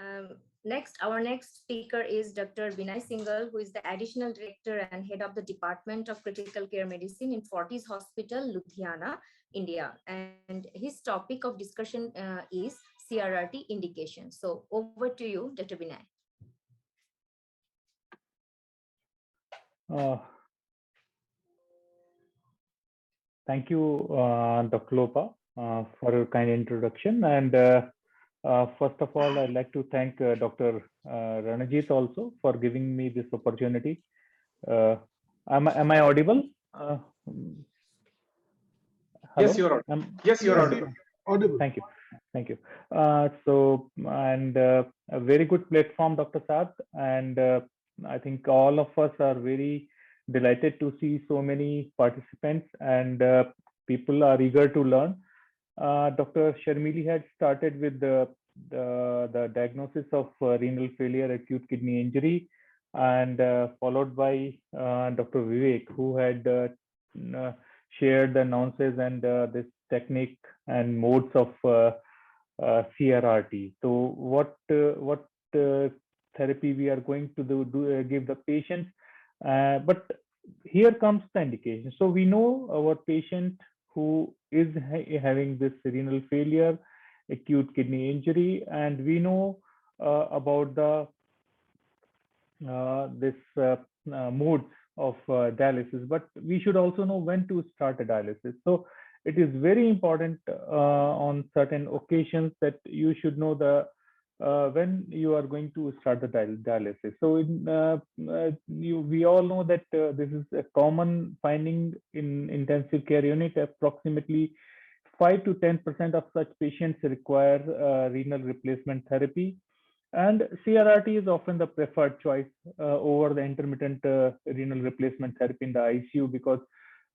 Our next speaker is Dr. Vinay Singhal, who is the Additional Director and Head of the Department of Critical Care Medicine in Fortis Hospital, Ludhiana, India. And his topic of discussion is CRRT indication. So over to you, Dr. Vinay. Uh, Thank you, Dr. Lopa, for your kind introduction. And first of all, I'd like to thank Dr. Ranajit also for giving me this opportunity. Am I audible? Yes, Hello? you're audible. Yes, you're audible. Audible. Thank you. Thank you. A very good platform, Dr. Saad. And I think all of us are very delighted to see so many participants, and people are eager to learn. Dr. Sharmili had started with the diagnosis of renal failure, acute kidney injury, and followed by Dr. Vivek, who had shared the nuances and this technique and modes of CRRT. So what therapy we are going to give the patients, but here comes the indication. So we know our patient who is having this renal failure, acute kidney injury, and we know about the modes of dialysis, but we should also know when to start a dialysis. So it is very important on certain occasions that you should know the when you are going to start the dialysis. So we all know that this is a common finding in intensive care unit. Approximately 5 to 10% of such patients require renal replacement therapy. And CRRT is often the preferred choice over the intermittent renal replacement therapy in the ICU because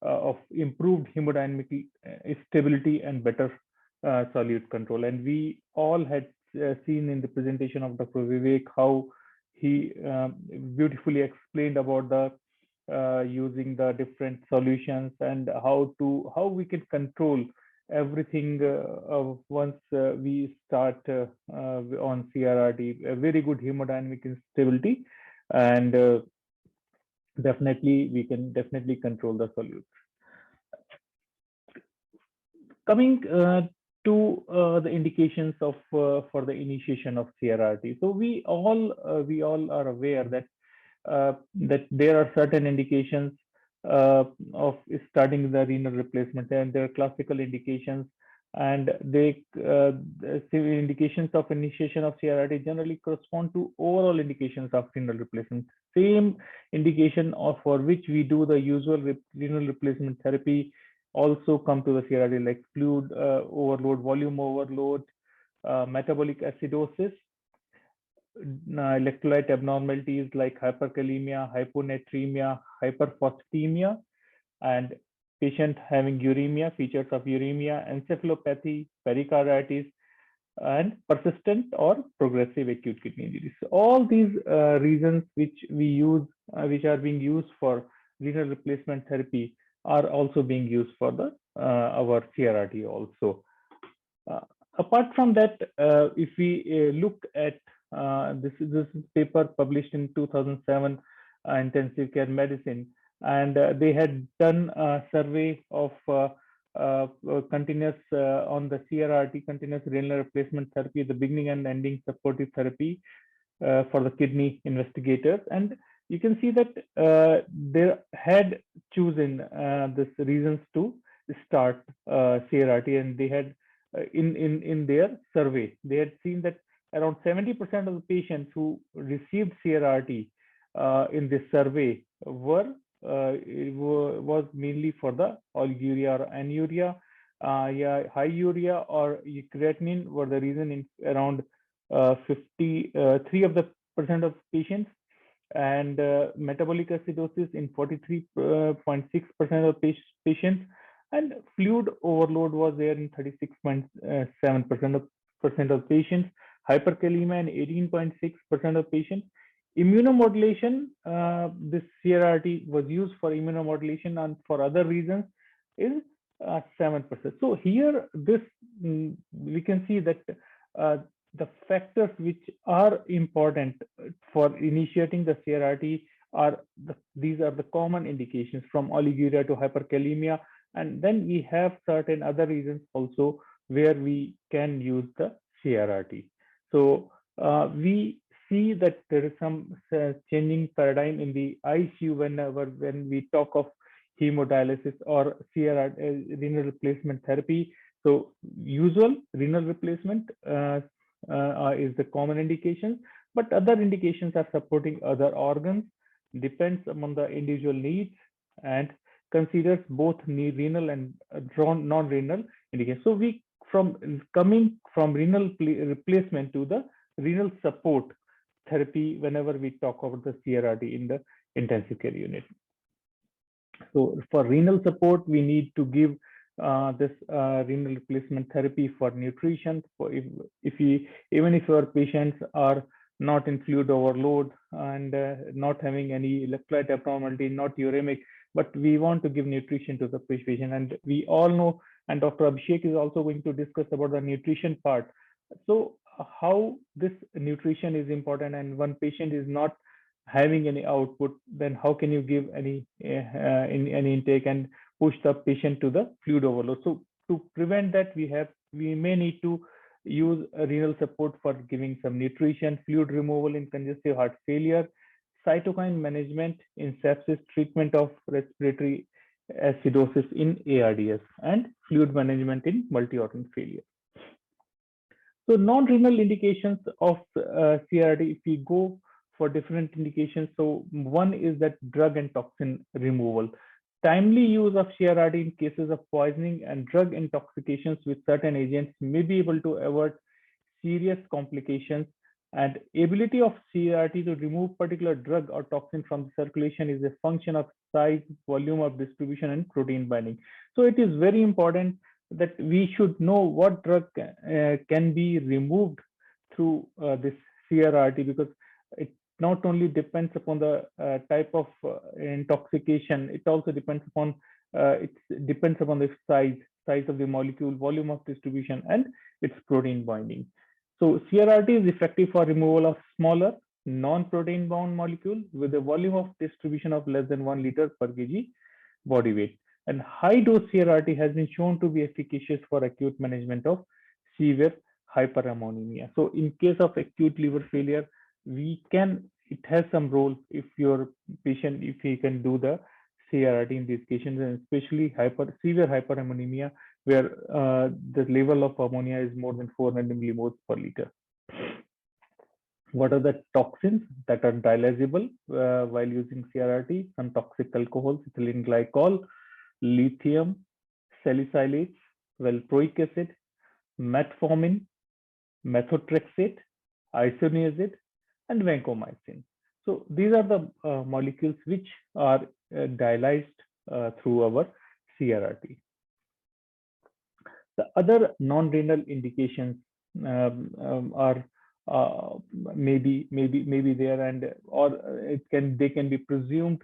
of improved hemodynamic stability and better solute control. And we all had seen in the presentation of Dr. Vivek how he beautifully explained about the using the different solutions and how we can control everything once we start on CRRT. A very good hemodynamic stability, and definitely we can definitely control the solutes. Coming to the indications of for the initiation of CRRT. So we all are aware that that there are certain indications of starting the renal replacement, and there are classical indications, and the indications of initiation of CRRT generally correspond to overall indications of renal replacement. Same indication for which we do the usual renal replacement therapy also come to the CRRT, like fluid overload, volume overload, metabolic acidosis, electrolyte abnormalities like hyperkalemia, hyponatremia, hyperphosphatemia, and patient having uremia, features of uremia, encephalopathy, pericarditis, and persistent or progressive acute kidney injury. So all these reasons which we use, which are being used for renal replacement therapy, are also being used for the our CRRT also. Apart from that, if we look at this paper published in 2007, Intensive Care Medicine, and they had done a survey of continuous on the CRRT, continuous renal replacement therapy, the beginning and ending supportive therapy for the kidney investigators. And you can see that they had chosen this reasons to start CRRT, and they had in their survey, they had seen that around 70% of the patients who received CRRT in this survey was mainly for the oliguria or anuria, high urea or creatinine were the reason in around 53 of the percent of patients, and metabolic acidosis in 43.6% of patients, and fluid overload was there in 36.7% of patients, hyperkalemia in 18.6% of patients. Immunomodulation, this CRRT was used for immunomodulation, and for other reasons is 7%. So here, this we can see that the factors which are important for initiating the CRRT are these are the common indications from oliguria to hyperkalemia, and then we have certain other reasons also where we can use the CRRT. So we see that there is some changing paradigm in the ICU when we talk of hemodialysis or CRRT, renal replacement therapy. So usual renal replacement is the common indication, but other indications are supporting other organs, depends upon the individual needs, and considers both renal and non-renal indications. So we coming from renal replacement to the renal support therapy whenever we talk about the CRRT in the intensive care unit. So for renal support, we need to give this renal replacement therapy for nutrition. For even if our patients are not in fluid overload and not having any electrolyte abnormality, not uremic, but we want to give nutrition to the patient. And we all know, and Dr. Abhishek is also going to discuss about the nutrition part. So how this nutrition is important, and one patient is not having any output, then how can you give any intake and push the patient to the fluid overload? So to prevent that, we may need to use renal support for giving some nutrition, fluid removal in congestive heart failure, cytokine management in sepsis, treatment of respiratory acidosis in ARDS, and fluid management in multi-organ failure. So non-renal indications of CRRT, if we go for different indications, so one is that drug and toxin removal. Timely use of CRRT in cases of poisoning and drug intoxications with certain agents may be able to avoid serious complications, and ability of CRRT to remove particular drug or toxin from the circulation is a function of size, volume of distribution, and protein binding. So it is very important that we should know what drug can be removed through this CRRT, because it not only depends upon the type of intoxication, it also depends upon the size of the molecule, volume of distribution, and its protein binding. So CRRT is effective for removal of smaller non-protein bound molecule with a volume of distribution of less than 1 liter per kg body weight. And high dose CRRT has been shown to be efficacious for acute management of severe hyperammonemia. So in case of acute liver failure, it has some role if your patient, if he can do the CRRT in these cases, and especially severe hyperammonemia, where the level of ammonia is more than 400 millimoles per liter. What are the toxins that are dialysable while using CRRT? Some toxic alcohols, ethylene glycol, lithium, salicylates, valproic acid, metformin, methotrexate, isoniazid, and vancomycin. So these are the molecules which are dialyzed through our CRRT. The other non-renal indications are maybe there, and or they can be presumed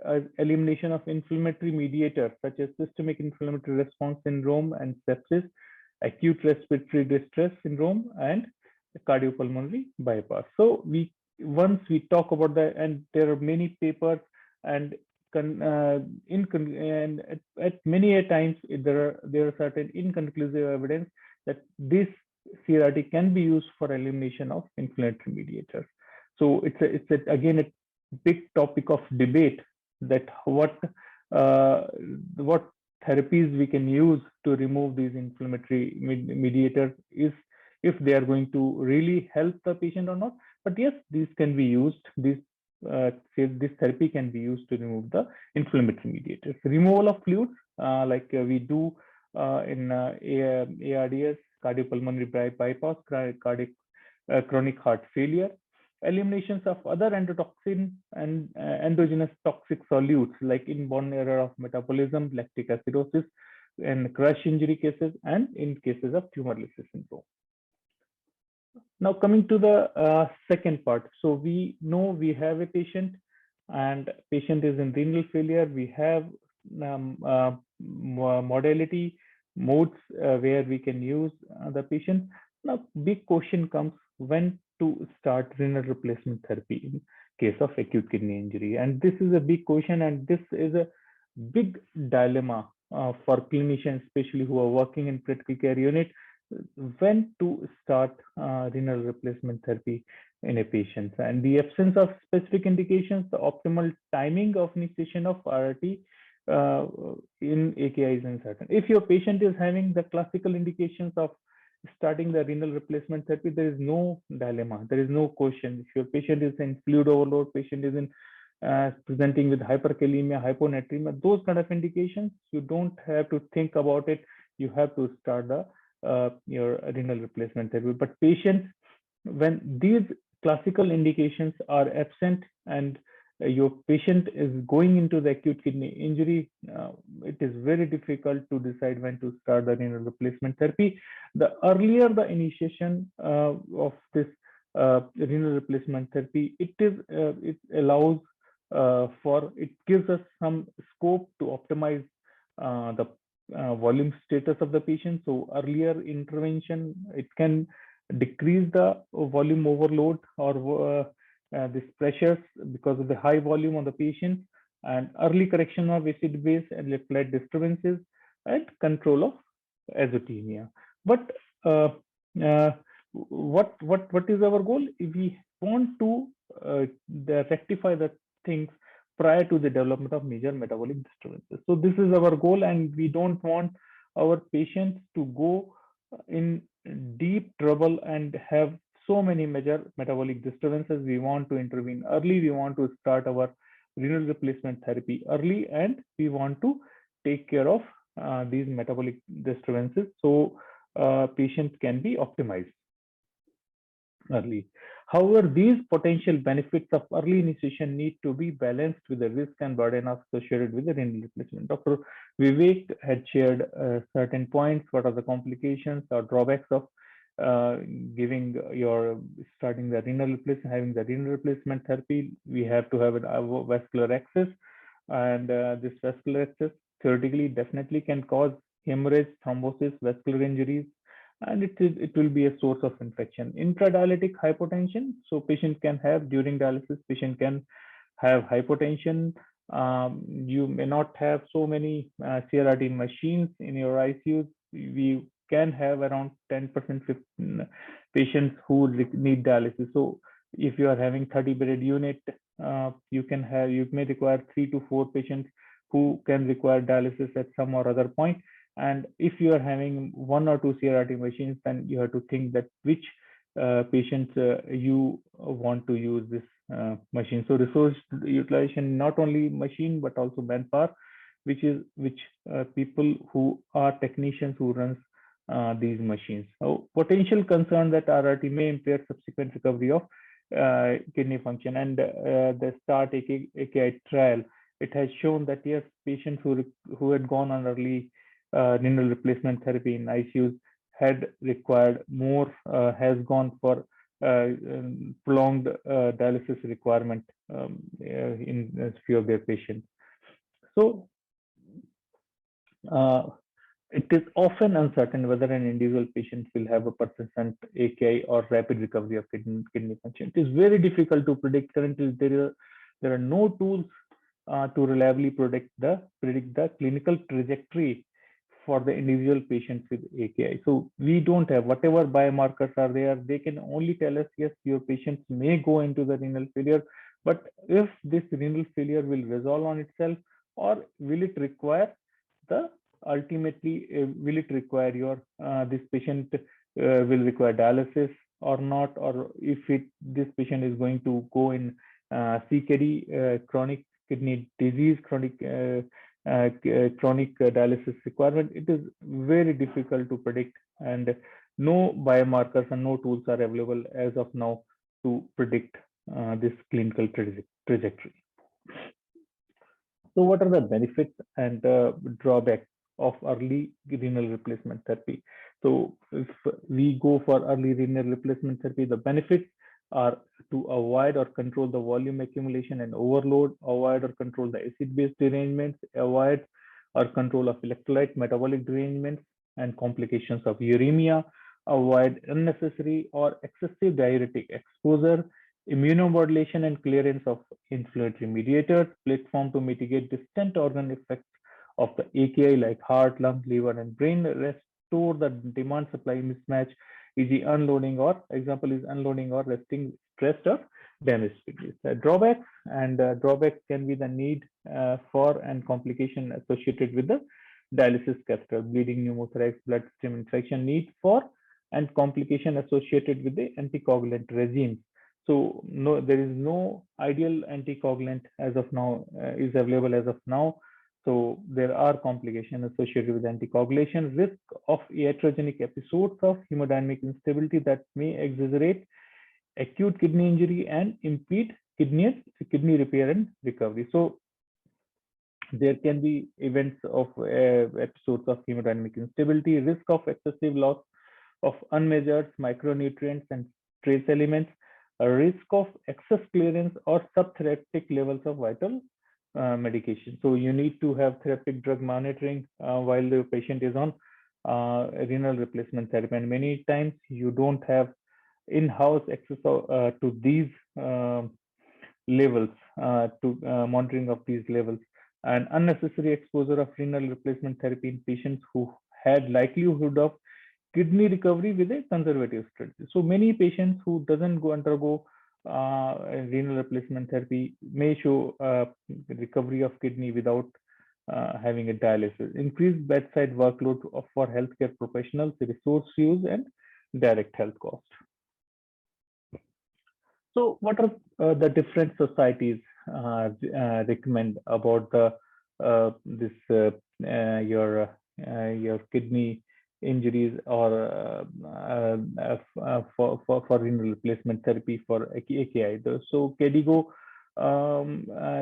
as elimination of inflammatory mediators such as systemic inflammatory response syndrome and sepsis, acute respiratory distress syndrome, and cardiopulmonary bypass. So once we talk about that, and there are many papers, and at many times there are certain inconclusive evidence that this CRRT can be used for elimination of inflammatory mediators. So it's again a big topic of debate, that what therapies we can use to remove these inflammatory mediators, if they are going to really help the patient or not. But yes, these can be used. This therapy can be used to remove the inflammatory mediators. Removal of fluids, like we do in ARDS, cardiopulmonary bypass, chronic heart failure. Eliminations of other endotoxin and endogenous toxic solutes, like inborn error of metabolism, lactic acidosis, and crush injury cases, and in cases of tumor lysis syndrome. Now coming to the second part. So we know we have a patient, and patient is in renal failure. We have modality modes where we can use the patient. Now, big question comes when to start renal replacement therapy in case of acute kidney injury. And this is a big question, and this is a big dilemma for clinicians, especially who are working in critical care unit, when to start renal replacement therapy in a patient. And the absence of specific indications, the optimal timing of initiation of RRT in AKI is uncertain. If your patient is having the classical indications of starting the renal replacement therapy, there is no dilemma, there is no question. If your patient is in fluid overload, patient is in presenting with hyperkalemia, hyponatremia, those kind of indications, you don't have to think about it. You have to start the your renal replacement therapy. But patients, when these classical indications are absent and your patient is going into the acute kidney injury, it is very difficult to decide when to start the renal replacement therapy. The earlier the initiation of this renal replacement therapy, it allows it gives us some scope to optimize the volume status of the patient. So earlier intervention, it can decrease the volume overload or this pressures because of the high volume on the patient, and early correction of acid base and electrolyte disturbances and control of azotemia. But uh, what is our goal? We want to rectify the things prior to the development of major metabolic disturbances. So this is our goal, and we don't want our patients to go in deep trouble and have so many major metabolic disturbances. We want to intervene early. We want to start our renal replacement therapy early, and we want to take care of these metabolic disturbances so patients can be optimized early. However, these potential benefits of early initiation need to be balanced with the risk and burden associated with the renal replacement. Dr. Vivek had shared certain points. What are the complications or drawbacks of uh, giving your starting the renal replacement, having the renal replacement therapy? We have to have a vascular access, and this vascular access theoretically definitely can cause hemorrhage, thrombosis, vascular injuries, and it will be a source of infection. Intradialytic hypotension, so patient can have during dialysis, patient can have hypotension. You may not have so many CRRT machines in your ICUs. We can have around 10% patients who need dialysis. So if you are having 30-bedded unit, you may require 3 to 4 patients who can require dialysis at some or other point. And if you are having 1 or 2 CRRT machines, then you have to think that which patients you want to use this machine. So resource utilization, not only machine but also manpower, which people who are technicians who runs these machines. So potential concern that RRT may impair subsequent recovery of kidney function, and the START AKI trial, it has shown that yes, patients who had gone on early renal replacement therapy in ICUs had required more, has gone for prolonged dialysis requirement in a few of their patients. So it is often uncertain whether an individual patient will have a persistent AKI or rapid recovery of kidney function. It is very difficult to predict. Currently, there are no tools to reliably predict the clinical trajectory for the individual patients with AKI. So we don't have whatever biomarkers are there. They can only tell us, yes, your patients may go into the renal failure, but if this renal failure will resolve on itself, or will it require the ultimately will it require your this patient will require dialysis or not, or if this patient is going to go in CKD, chronic kidney disease, chronic dialysis requirement. It is very difficult to predict, and no biomarkers and no tools are available as of now to predict this clinical trajectory. So what are the benefits and drawbacks of early renal replacement therapy? So if we go for early renal replacement therapy, the benefits are to avoid or control the volume accumulation and overload, avoid or control the acid-base derangements, avoid or control of electrolyte metabolic derangements and complications of uremia, avoid unnecessary or excessive diuretic exposure, immunomodulation and clearance of inflammatory mediators, platform to mitigate distant organ effects of the AKI like heart, lung, liver, and brain, restore the demand supply mismatch, e.g., unloading or example is unloading or resting stressed or damaged kidneys. Drawbacks and drawbacks can be the need for and complication associated with the dialysis catheter, bleeding, pneumothorax, bloodstream infection, need for and complication associated with the anticoagulant regime. So no, there is no ideal anticoagulant as of now is available as of now. So there are complications associated with anticoagulation, risk of iatrogenic episodes of hemodynamic instability that may exaggerate acute kidney injury and impede kidney repair and recovery. So there can be events of episodes of hemodynamic instability, risk of excessive loss of unmeasured micronutrients and trace elements, a risk of excess clearance or subtherapeutic levels of vital medication. So you need to have therapeutic drug monitoring while the patient is on renal replacement therapy. And many times you don't have in-house access to these levels, to monitoring of these levels, and unnecessary exposure of renal replacement therapy in patients who had likelihood of kidney recovery with a conservative strategy. So many patients who doesn't go undergo renal replacement therapy may show recovery of kidney without having a dialysis. Increased bedside workload for healthcare professionals, resource use, and direct health cost. So, what are the different societies recommend about the this your kidney injuries or for renal replacement therapy for AKI? So, KDIGO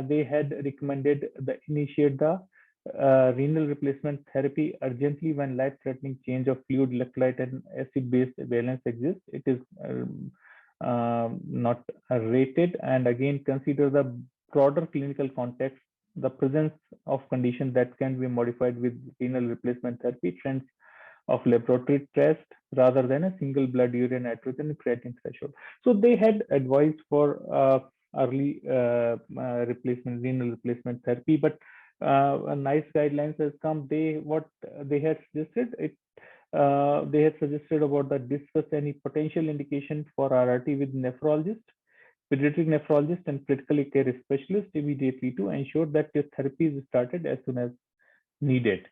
they had recommended the initiate the renal replacement therapy urgently when life-threatening change of fluid, electrolyte, and acid-base balance exists. It is not rated, and again consider the broader clinical context, the presence of conditions that can be modified with renal replacement therapy, trends of laboratory test rather than a single blood urea nitrogen creatinine threshold. So they had advised for early replacement renal replacement therapy, but a nice guidelines has come. What they had suggested, they had suggested about that discuss any potential indication for RRT with nephrologist, pediatric nephrologist, and critical care specialist immediately to ensure that the therapy is started as soon as needed.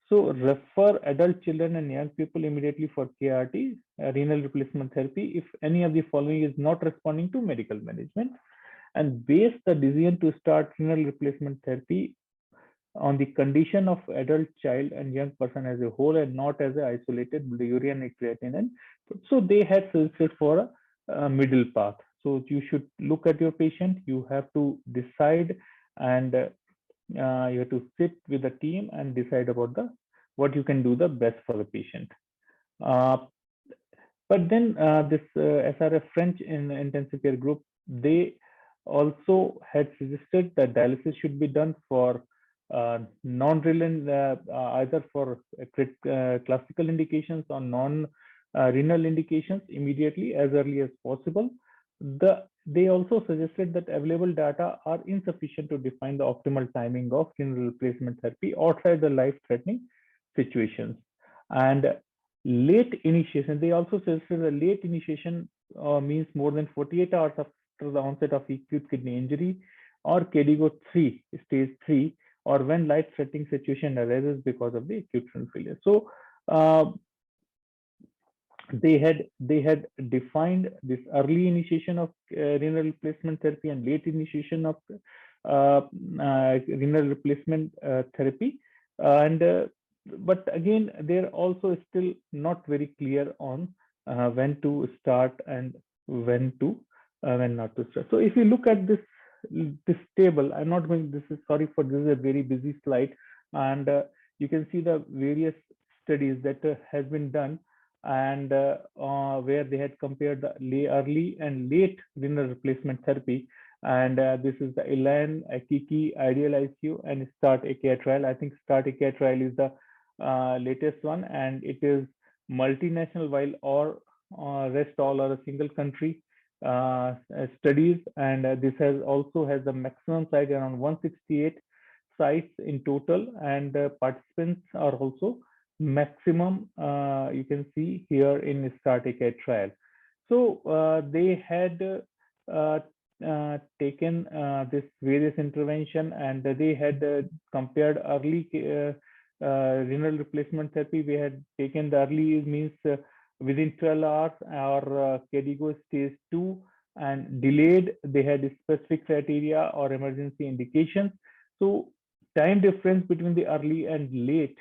So refer adult children and young people immediately for CRRT, renal replacement therapy, if any of the following is not responding to medical management, and base the decision to start renal replacement therapy on the condition of adult child and young person as a whole and not as an isolated urea and creatinine. So they had suggested for a middle path. So you should look at your patient, you have to decide, and you have to sit with the team and decide about what you can do the best for the patient. But then this SRF French in intensive care group, they also had suggested that dialysis should be done for non-renal, either for classical indications or non-renal indications immediately as early as possible. They also suggested that available data are insufficient to define the optimal timing of renal replacement therapy outside the life-threatening situations. And late initiation, they also suggested that late initiation means more than 48 hours after the onset of acute kidney injury, or KDIGO 3, stage 3, or when life-threatening situation arises because of the acute renal failure. So they had defined this early initiation of renal replacement therapy and late initiation of renal replacement therapy, and but again they're also still not very clear on when to start and when not to start. So if you look at this table, I'm not going, this is, sorry for this is a very busy slide, and you can see the various studies that has been done, and where they had compared the early and late renal replacement therapy. And this is the ELAN, Akiki, Ideal ICU, and START AKI trial. I think START AKI trial is the latest one, and it is multinational, while or rest all are a single country studies, and this has also has the maximum size around 168 sites in total, and participants are also maximum. You can see here in START-ACAD trial. So they had uh, taken this various intervention, and they had compared early renal replacement therapy. We had taken the early means within 12 hours or KDIGO stage 2, and delayed, they had specific criteria or emergency indications. So time difference between the early and late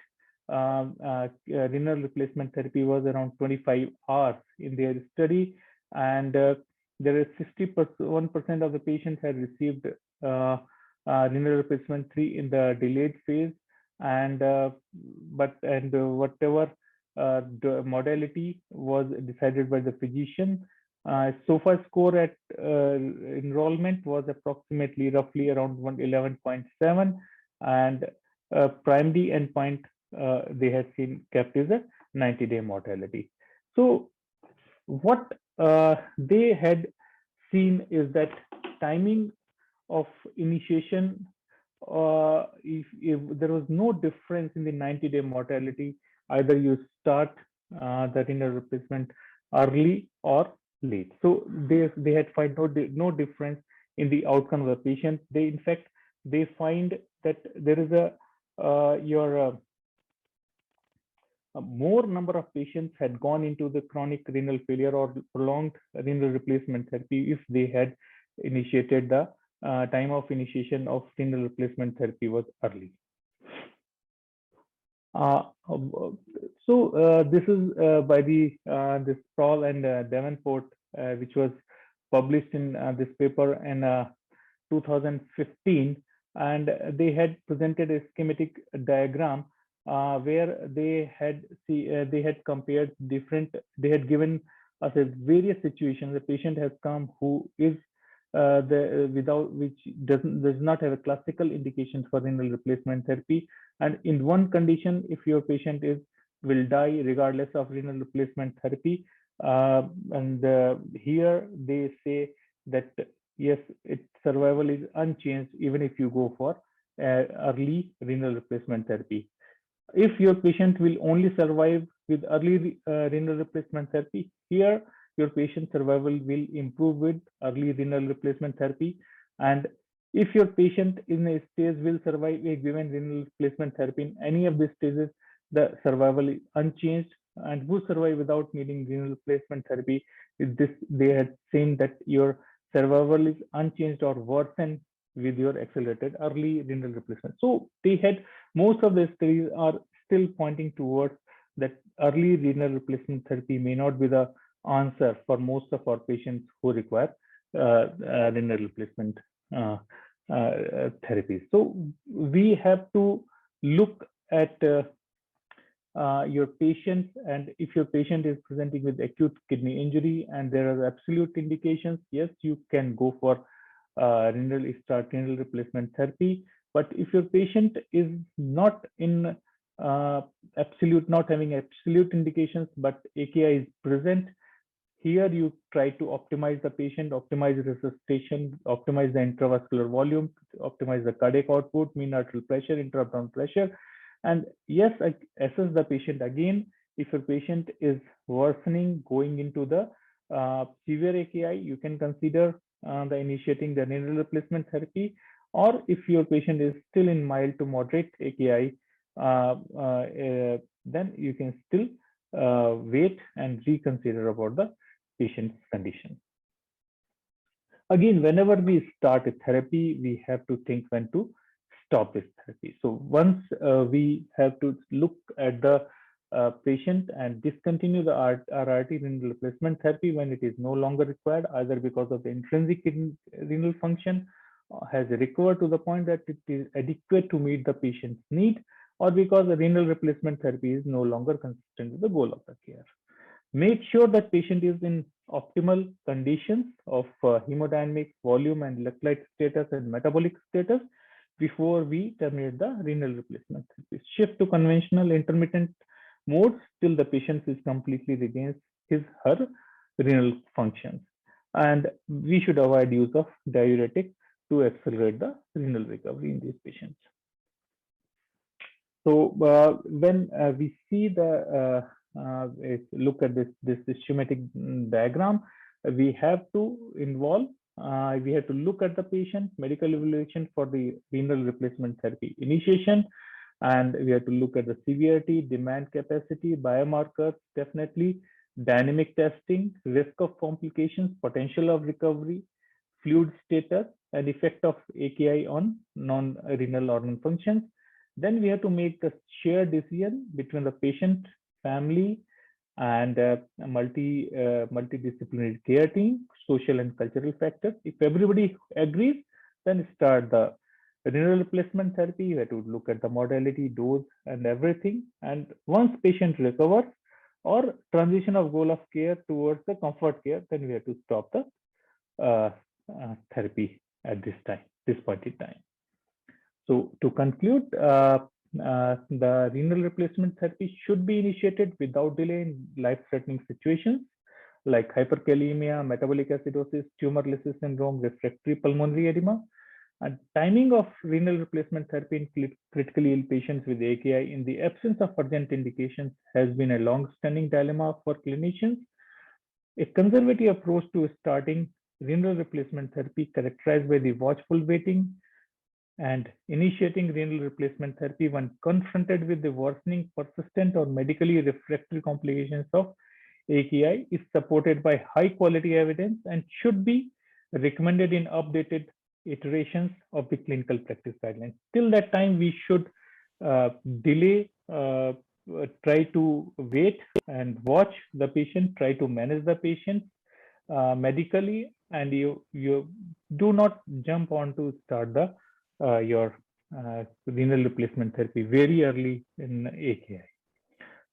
renal replacement therapy was around 25 hours in their study, and there is 61% of the patients had received renal replacement 3 in the delayed phase, and whatever the modality was decided by the physician. SOFA score at enrollment was approximately roughly around 111.7, and primary endpoint they had seen kept is a 90-day mortality. So what they had seen is that timing of initiation, if there was no difference in the 90-day mortality, either you start the renal replacement early or late. So they had find no difference in the outcome of the patient. They in fact they find that there is a more number of patients had gone into the chronic renal failure or prolonged renal replacement therapy if they had initiated the time of initiation of renal replacement therapy was early. This is by the this Paul and Davenport, which was published in this paper in 2015, and they had presented a schematic diagram where they had compared different. They had given us a various situations. The patient has come who is without which does not have a classical indications for renal replacement therapy, and in one condition, if your patient will die regardless of renal replacement therapy, and here they say that yes, its survival is unchanged even if you go for early renal replacement therapy. If your patient will only survive with early renal replacement therapy, here your patient survival will improve with early renal replacement therapy. And if your patient in a stage will survive a given renal replacement therapy in any of these stages, the survival is unchanged. And who survive without needing renal replacement therapy, they had seen that your survival is unchanged or worsened with your accelerated early renal replacement. So they had most of the studies are still pointing towards that early renal replacement therapy may not be the answer for most of our patients who require renal replacement therapies. So we have to look at your patient, and if your patient is presenting with acute kidney injury and there are absolute indications, yes, you can go for start renal replacement therapy. But if your patient is not in not having absolute indications, but AKI is present, here you try to optimize the patient, optimize resuscitation, optimize the intravascular volume, optimize the cardiac output, mean arterial pressure, intra-abdominal pressure, and yes, assess the patient again. If your patient is worsening, going into the severe AKI, you can consider the initiating the renal replacement therapy. Or if your patient is still in mild to moderate AKI, then you can still wait and reconsider about the patient's condition. Again, whenever we start a therapy, we have to think when to stop this therapy. So once we have to look at the patient and discontinue the CRRT renal replacement therapy when it is no longer required, either because of the intrinsic renal function has recovered to the point that it is adequate to meet the patient's need, or because the renal replacement therapy is no longer consistent with the goal of the care. Make sure that patient is in optimal conditions of hemodynamic, volume, and electrolyte status and metabolic status before we terminate the renal replacement therapy. Shift to conventional intermittent modes till the patient is completely regains his her renal functions. And we should avoid use of diuretic to accelerate the renal recovery in these patients. So when we see look at this schematic diagram, we have to involve, we have to look at the patient medical evaluation for the renal replacement therapy initiation, and we have to look at the severity, demand capacity, biomarkers, definitely, dynamic testing, risk of complications, potential of recovery, fluid status, and effect of AKI on non-renal organ functions. Then we have to make a shared decision between the patient, family, and multidisciplinary care team, social and cultural factors. If everybody agrees, then start the renal replacement therapy. You have to look at the modality, dose, and everything. And once patient recovers or transition of goal of care towards the comfort care, then we have to stop the therapy at this point in time. So to conclude, the renal replacement therapy should be initiated without delay in life-threatening situations like hyperkalemia, metabolic acidosis, tumor lysis syndrome, refractory pulmonary edema. And timing of renal replacement therapy in critically ill patients with AKI in the absence of urgent indications has been a long-standing dilemma for clinicians. A conservative approach to starting renal replacement therapy characterized by the watchful waiting and initiating renal replacement therapy when confronted with the worsening, persistent, or medically refractory complications of AKI is supported by high quality evidence and should be recommended in updated iterations of the clinical practice guidelines. Till that time, we should delay, try to wait and watch the patient, try to manage the patient medically, and you do not jump on to start the your renal replacement therapy very early in AKI.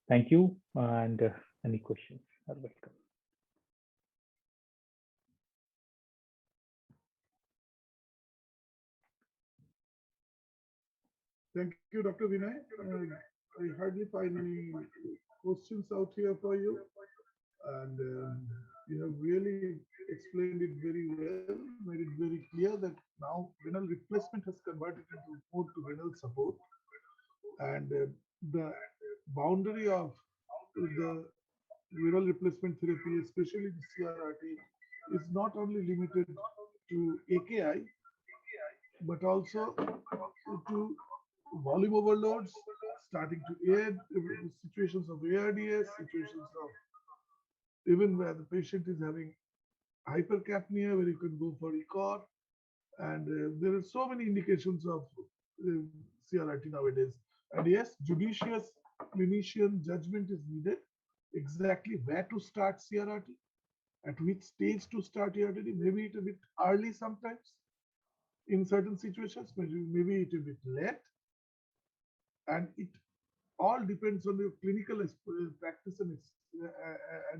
Thank you, and any questions are welcome. Thank you, Dr. Vinay. I hardly find any questions out here for you, and you have really explained it very well, made it very clear that now renal replacement has converted into more to renal support, and the boundary of the renal replacement therapy, especially the CRRT, is not only limited to AKI but also to volume overloads, starting to air situations of ARDS, situations of even where the patient is having hypercapnia, where you can go for ECOR, and there are so many indications of uh, CRRT nowadays. And yes, judicious clinician judgment is needed exactly where to start CRRT, at which stage to start CRRT, maybe it a bit early sometimes in certain situations, maybe it a bit late, and it all depends on your clinical practice and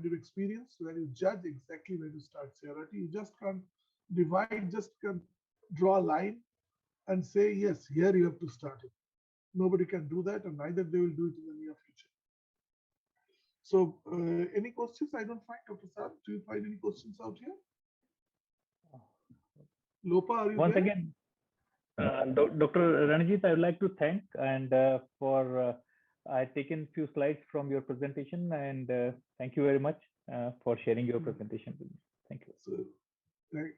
your experience, where you judge exactly where to start CRRT. You just can't divide, just can't draw a line and say, yes, here you have to start it. Nobody can do that, and neither they will do it in the near future. So, any questions? I don't find, Dr. Saab, do you find any questions out here? Lopa, are you Once there? again, Dr. Ranjit, I would like to thank and for I've taken few slides from your presentation, and thank you very much for sharing your presentation with me. Thank you. So, all right.